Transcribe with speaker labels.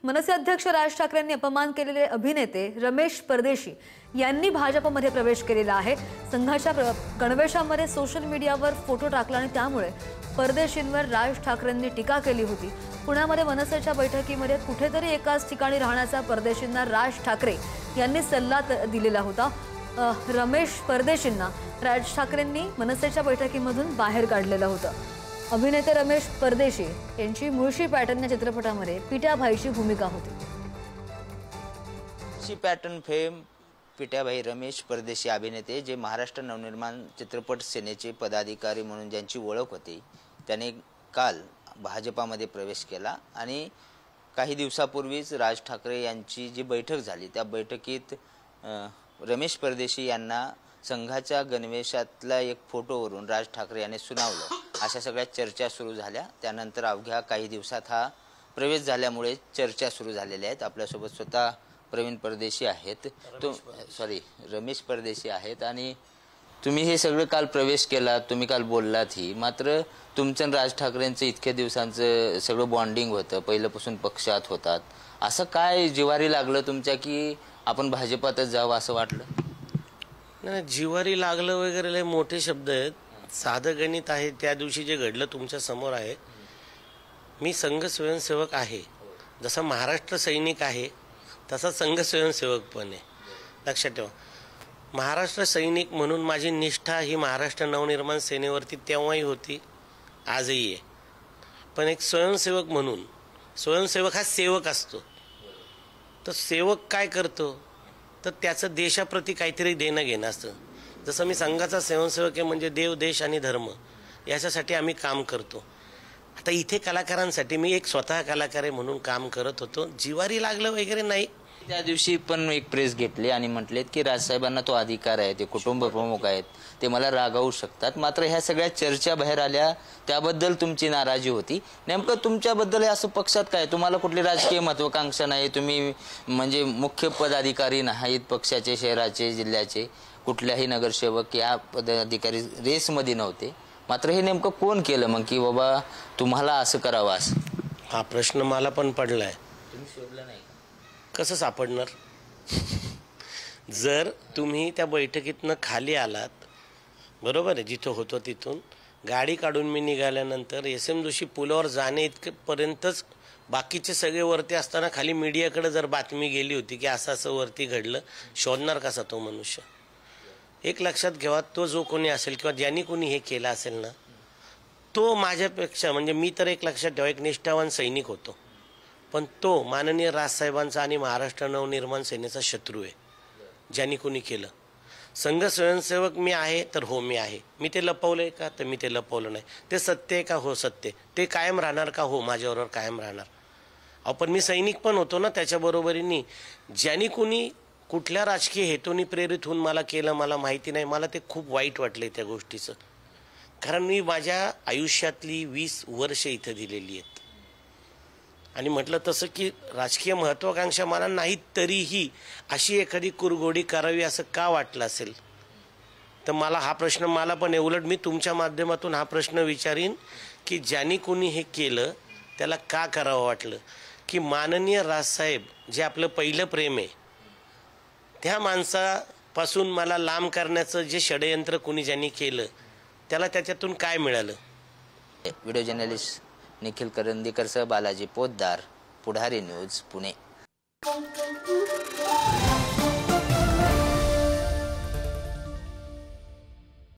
Speaker 1: मनसे अध्यक्ष राज ठाकरेंनी अपमान केलेले अभिनेते रमेश परदेशी यांनी भाजपमध्ये प्रवेश केलेला आहे। संघाच्या गणवेशामध्ये सोशल मीडियावर फोटो टाकला आणि त्यामुळे परदेशींवर राज ठाकरेंनी टीका केली होती। पुण्यामध्ये मनसेच्या बैठकीमध्ये कुठेतरी एकाच ठिकाणी राहण्याचा परदेशींना राज ठाकरे यांनी सल्ला दिलेला होता। रमेश परदेशींना राज ठाकरेंनी मनसेच्या बैठकीमधून बाहेर काढलेलं होतं। अभिनेते रमेश परदेशी यांची मुळशी पॅटर्न या चित्रपटामध्ये पिट्याभाईची भूमिका होती।
Speaker 2: मुळशी पॅटर्न फेम पिट्याभाई रमेश परदेशी अभिनेते जे महाराष्ट्र नवनिर्माण चित्रपट सेनेचे पदाधिकारी म्हणून ज्यांची ओळख होती, त्याने काल भाजपामध्ये प्रवेश केला आणि काही दिवसापूर्वीच राज ठाकरे यांची जी बैठक झाली त्या बैठकीत रमेश परदेशी यांना संघाच्या गणवेशातल्या एक फोटोवरून राज ठाकरे यांनी सुनावलं, अशा सगळ्या चर्चा सुरू झाल्या। त्यानंतर अवघ्या काही दिवसात हा प्रवेश झाल्यामुळे चर्चा सुरू झालेल्या आहेत। आपल्यासोबत स्वतः प्रवीण परदेशी आहेत, रमेश परदेशी आहेत आणि तुम्ही हे सगळं काल प्रवेश केला, तुम्ही काल बोललात ही, मात्र तुमचं राज ठाकरेंचं इतक्या दिवसांचं सगळं बॉन्डिंग होतं, पहिल्यापासून पक्षात होतात, असं काय जिवारी लागलं तुमच्या की आपण भाजपातच जावं असं वाटलं?
Speaker 3: नाही, जिवारी लागलं वगैरे लय मोठे शब्द आहेत, साधं गणित आहे। त्या दिवशी जे घडलं तुमच्या समोर आहे। मी संघ स्वयंसेवक आहे, जसा महाराष्ट्र सैनिक आहे तसा संघ स्वयंसेवक पण आहे। लक्षात ठेवा, महाराष्ट्र सैनिक म्हणून माझी निष्ठा ही महाराष्ट्र नवनिर्माण सेनेवरती तेव्हाही होती, आजही आहे। पण एक स्वयंसेवक म्हणून, स्वयंसेवक हा सेवक असतो, तर सेवक काय करतो तर त्याचं देशाप्रती काहीतरी देणं घेणं असतं। जसं मी संघाचा स्वयंसेवक आहे म्हणजे देव, देश आणि धर्म याच्यासाठी आम्ही काम करतो। आता इथे कलाकारांसाठी मी एक स्वतः कलाकार आहे म्हणून काम करत होतो, जिवारी लागलं वगैरे नाही।
Speaker 2: त्या दिवशी पण एक प्रेस घेतली आणि म्हटलेत की राजसाहेबांना तो अधिकार आहे, ते कुटुंब प्रमुख आहेत, ते मला रागावू शकतात। मात्र ह्या सगळ्या चर्चा बाहेर आल्या त्याबद्दल तुमची नाराजी होती। नेमकं तुमच्याबद्दल असं पक्षात काय, तुम्हाला कुठली राजकीय महत्वाकांक्षा नाही, तुम्ही म्हणजे मुख्य पदाधिकारी नाहीत पक्षाचे, शहराचे, जिल्ह्याचे, कुठल्याही नगरसेवक या पदाधिकारी रेसमध्ये नव्हते, मात्र हे नेमकं कोण केलं मग की बाबा तुम्हाला असं करावं? असं
Speaker 3: हा प्रश्न मला पण पडलाय।
Speaker 2: तुम्ही शोधलं नाही?
Speaker 3: कसं सापडणार? जर तुम्ही त्या बैठकीतनं खाली आलात, बरोबर आहे, जिथं होतो तिथून गाडी काढून मी निघाल्यानंतर SM जोशी पुलावर जाणे इतकेपर्यंतच बाकीचे सगळे वरती असताना खाली मीडियाकडे जर बातमी गेली होती की असं असं वरती घडलं, शोधणार कसा तो मनुष्य? एक लक्षात घ्यावा, तो जो कोणी असेल किंवा ज्यांनी कोणी हे केलं असेल ना, तो माझ्यापेक्षा, म्हणजे मी तर एक लक्षात ठेवा एक निष्ठावान सैनिक होतो, पण तो माननीय राजसाहेबांचा आणि महाराष्ट्र नवनिर्माण सेनेचा शत्रू आहे ज्यांनी कोणी केलं। संघ स्वयंसेवक मी आहे तर हो मी आहे, मी ते लपवलंय का तर मी ते लपवलं नाही, ते सत्य आहे का हो सत्य, ते कायम राहणार का हो माझ्याबरोबर कायम राहणार। आपण मी सैनिक पण होतो ना, त्याच्याबरोबरीने ज्यांनी कोणी कुठल्या राजकीय हेतूने प्रेरित होऊन मला केलं मला माहिती नाही, मला ते खूप वाईट वाटलंय त्या गोष्टीचं, कारण मी माझ्या आयुष्यातली 20 वर्ष इथं दिलेली आहेत आणि म्हटलं तसं की राजकीय महत्वाकांक्षा मला नाही, तरीही अशी एखादी कुरघोडी करावी असं का वाटलं असेल तर मला हा प्रश्न मला पण आहे। उलट मी तुमच्या माध्यमातून हा प्रश्न विचारीन की ज्यांनी कोणी हे केलं त्याला का करावं वाटलं, की माननीय राजसाहेब जे आपलं पहिलं प्रेम आहे त्या माणसापासून मला लांब करण्याचं जे षडयंत्र कोणी ज्यांनी केलं त्याला त्याच्यातून काय मिळालं?
Speaker 2: व्हिडिओ जर्नलिस्ट निखिल करंदीकरसह बालाजी पोद्दार, पुढारी न्यूज, पुणे।